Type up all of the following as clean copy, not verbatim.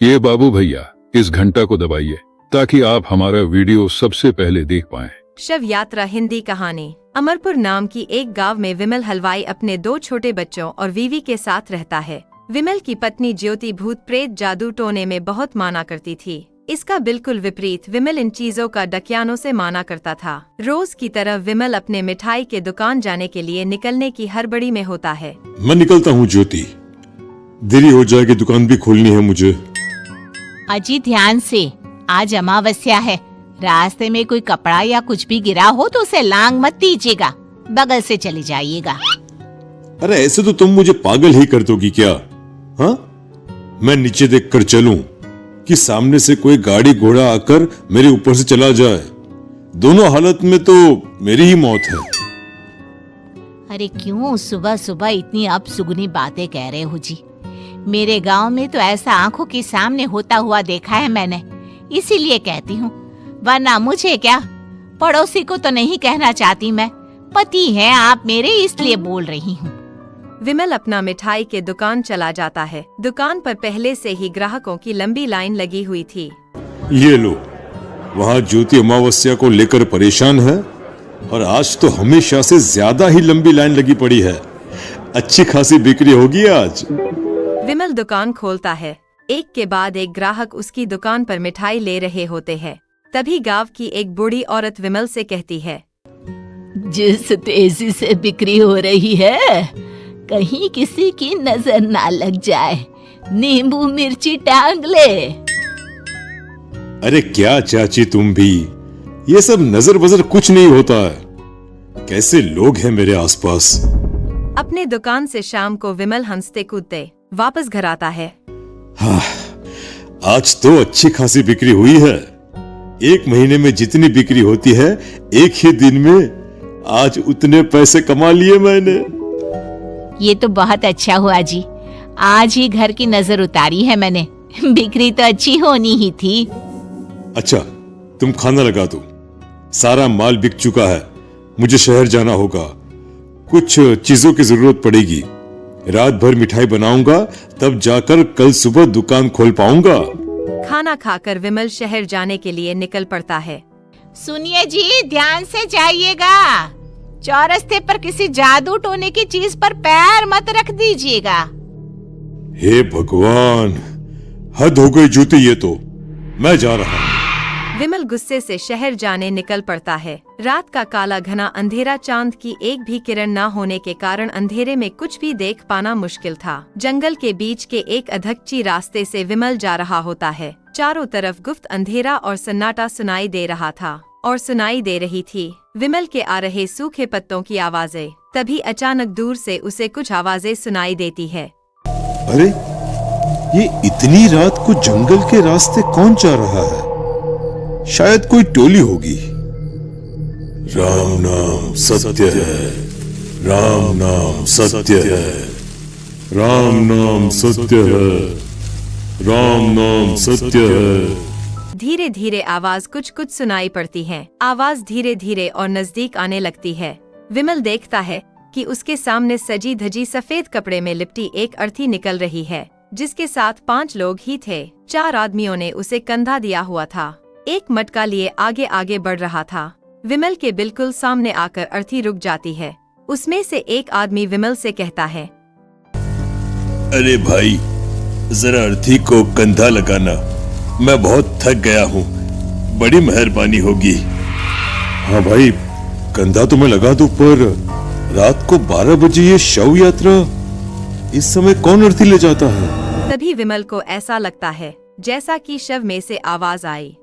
ये बाबू भैया, इस घंटा को दबाइए ताकि आप हमारा वीडियो सबसे पहले देख पाएं। शव यात्रा हिंदी कहानी। अमरपुर नाम की एक गांव में विमल हलवाई अपने 2 छोटे बच्चों और बीवी के साथ रहता है। विमल की पत्नी ज्योति भूत प्रेत जादू टोने में बहुत माना करती थी। इसका बिल्कुल विपरीत विमल इन चीजों का डकियानों से माना करता था। रोज की तरह विमल अपने मिठाई के दुकान जाने के लिए निकलने की हड़बड़ी में होता है। मैं निकलता हूँ ज्योति, देरी हो जाएगी, दुकान भी खोलनी है मुझे। अजी ध्यान से, आज अमावस्या है। रास्ते में कोई कपड़ा या कुछ भी गिरा हो तो उसे लांग मत दीजिएगा, बगल से चले जाइएगा। अरे ऐसे तो तुम मुझे पागल ही कर दोगी क्या? हाँ, मैं नीचे देखकर चलूं कि सामने से कोई गाड़ी घोड़ा आकर मेरे ऊपर से चला जाए? दोनों हालत में तो मेरी ही मौत है। अरे क्यों सुबह सुबह इतनी अपसुगनी बातें कह रहे हो जी? मेरे गांव में तो ऐसा आंखों के सामने होता हुआ देखा है मैंने, इसीलिए कहती हूँ, वरना मुझे क्या, पड़ोसी को तो नहीं कहना चाहती मैं। पति हैं आप मेरे, इसलिए बोल रही हूँ। विमल अपना मिठाई के दुकान चला जाता है। दुकान पर पहले से ही ग्राहकों की लंबी लाइन लगी हुई थी। ये लो, वहाँ ज्योति अमावस्या को लेकर परेशान है और आज तो हमेशा से ज्यादा ही लंबी लाइन लगी पड़ी है। अच्छी खासी बिक्री होगी आज। विमल दुकान खोलता है। एक के बाद एक ग्राहक उसकी दुकान पर मिठाई ले रहे होते हैं। तभी गांव की एक बूढ़ी औरत विमल से कहती है, जिस तेजी से बिक्री हो रही है, कहीं किसी की नजर ना लग जाए, नींबू मिर्ची टांग ले। अरे क्या चाची तुम भी, ये सब नजर बजर कुछ नहीं होता है। कैसे लोग हैं मेरे आसपास। अपने दुकान से शाम को विमल हंसते कूदते वापस घर आता है। हाँ, आज तो अच्छी खासी बिक्री हुई है। एक महीने में जितनी बिक्री होती है, एक ही दिन में आज उतने पैसे कमा लिए मैंने। ये तो बहुत अच्छा हुआ जी, आज ही घर की नजर उतारी है मैंने। बिक्री तो अच्छी होनी ही थी। अच्छा, तुम खाना लगा दो, सारा माल बिक चुका है। मुझे शहर जाना होगा, कुछ चीजों की जरूरत पड़ेगी। रात भर मिठाई बनाऊंगा, तब जाकर कल सुबह दुकान खोल पाऊंगा। खाना खाकर विमल शहर जाने के लिए निकल पड़ता है। सुनिए जी, ध्यान से जाइएगा। चौरस्ते पर किसी जादू टोने की चीज पर पैर मत रख दीजिएगा। हे भगवान, हद हो गई ज्योति, ये तो मैं जा रहा हूँ। विमल गुस्से से शहर जाने निकल पड़ता है। रात का काला घना अंधेरा, चांद की एक भी किरण न होने के कारण अंधेरे में कुछ भी देख पाना मुश्किल था। जंगल के बीच के एक अधकच्ची रास्ते से विमल जा रहा होता है। चारों तरफ गुप्त अंधेरा और सन्नाटा सुनाई दे रहा था और सुनाई दे रही थी विमल के आ रहे सूखे पत्तों की आवाजें। तभी अचानक दूर से उसे कुछ आवाजें सुनाई देती है। अरे, ये इतनी रात को जंगल के रास्ते कौन जा रहा है? शायद कोई टोली होगी। राम नाम सत्य है, राम नाम सत्य है, राम नाम सत्य है, राम नाम सत्य है। धीरे धीरे आवाज कुछ कुछ सुनाई पड़ती है। आवाज धीरे धीरे और नजदीक आने लगती है। विमल देखता है कि उसके सामने सजी धजी सफेद कपड़े में लिपटी एक अर्थी निकल रही है, जिसके साथ 5 लोग ही थे। 4 आदमियों ने उसे कंधा दिया हुआ था। एक मटका लिए आगे आगे बढ़ रहा था। विमल के बिल्कुल सामने आकर अर्थी रुक जाती है। उसमें से एक आदमी विमल से कहता है, अरे भाई, जरा अर्थी को कंधा लगाना, मैं बहुत थक गया हूँ, बड़ी मेहरबानी होगी। हाँ भाई, कंधा तो मैं लगा दूं, पर रात को 12 बजे ये शव यात्रा, इस समय कौन अर्थी ले जाता है? तभी विमल को ऐसा लगता है जैसा कि शव में से आवाज आई।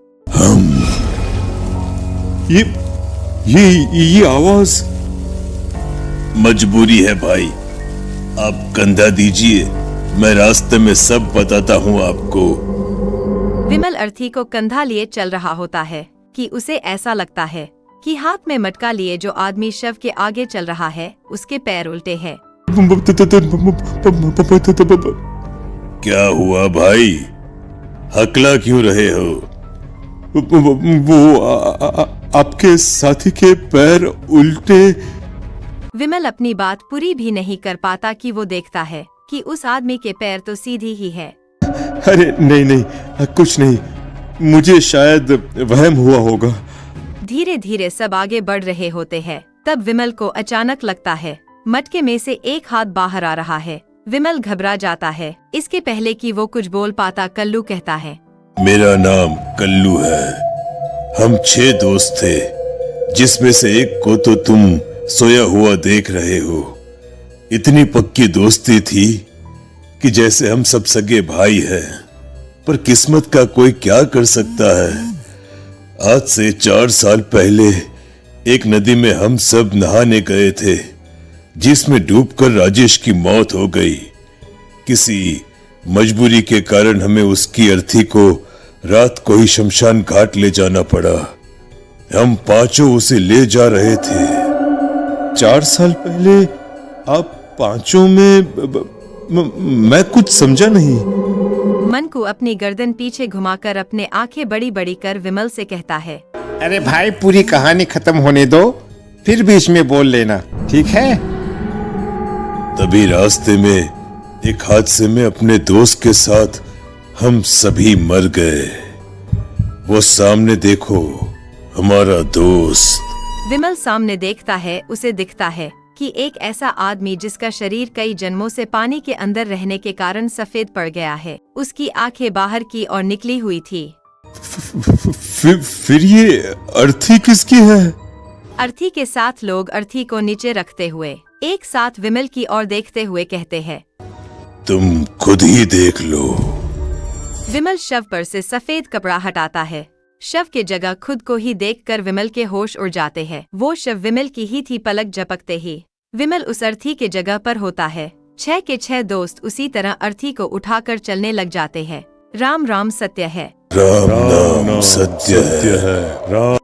ये आवाज। मजबूरी है भाई, आप कंधा दीजिए, मैं रास्ते में सब बताता हूँ आपको। विमल अर्थी को कंधा लिए चल रहा होता है कि उसे ऐसा लगता है कि हाथ में मटका लिए जो आदमी शव के आगे चल रहा है, उसके पैर उल्टे हैं। क्या हुआ भाई, हकला क्यों रहे हो? वो आपके साथी के पैर उल्टे। विमल अपनी बात पूरी भी नहीं कर पाता कि वो देखता है कि उस आदमी के पैर तो सीधी ही है। अरे नहीं नहीं, कुछ नहीं, मुझे शायद वहम हुआ होगा। धीरे धीरे सब आगे बढ़ रहे होते हैं। तब विमल को अचानक लगता है मटके में से एक हाथ बाहर आ रहा है। विमल घबरा जाता है। इसके पहले कि वो कुछ बोल पाता, कल्लू कहता है, मेरा नाम कल्लू है। हम 6 दोस्त थे, जिसमें से एक को तो तुम सोया हुआ देख रहे हो। इतनी पक्की दोस्ती थी कि जैसे हम सब सगे भाई हैं। पर किस्मत का कोई क्या कर सकता है। आज से 4 साल पहले एक नदी में हम सब नहाने गए थे, जिसमें डूबकर राजेश की मौत हो गई। किसी मजबूरी के कारण हमें उसकी अर्थी को रात को ही शमशान घाट ले जाना पड़ा। हम 5 उसे ले जा रहे थे। 4 साल पहले आप 5 में मैं कुछ समझा नहीं। मनकू अपनी गर्दन पीछे घुमाकर अपने आंखें बड़ी बड़ी कर विमल से कहता है, अरे भाई, पूरी कहानी खत्म होने दो, फिर बीच में बोल लेना, ठीक है? तभी रास्ते में एक हादसे में अपने दोस्त के साथ हम सभी मर गए। वो सामने देखो, हमारा दोस्त। विमल सामने देखता है। उसे दिखता है कि एक ऐसा आदमी जिसका शरीर कई जन्मों से पानी के अंदर रहने के कारण सफेद पड़ गया है। उसकी आंखें बाहर की ओर निकली हुई थी। फिर ये अर्थी किसकी है? अर्थी के 7 लोग अर्थी को नीचे रखते हुए एक साथ विमल की ओर देखते हुए कहते हैं, तुम खुद ही देख लो। विमल शव पर से सफेद कपड़ा हटाता है। शव के जगह खुद को ही देखकर विमल के होश उड़ जाते हैं। वो शव विमल की ही थी। पलक झपकते ही विमल उस अर्थी के जगह पर होता है। 6 के 6 दोस्त उसी तरह अर्थी को उठाकर चलने लग जाते हैं। राम राम सत्य है। राम नाम सत्य है।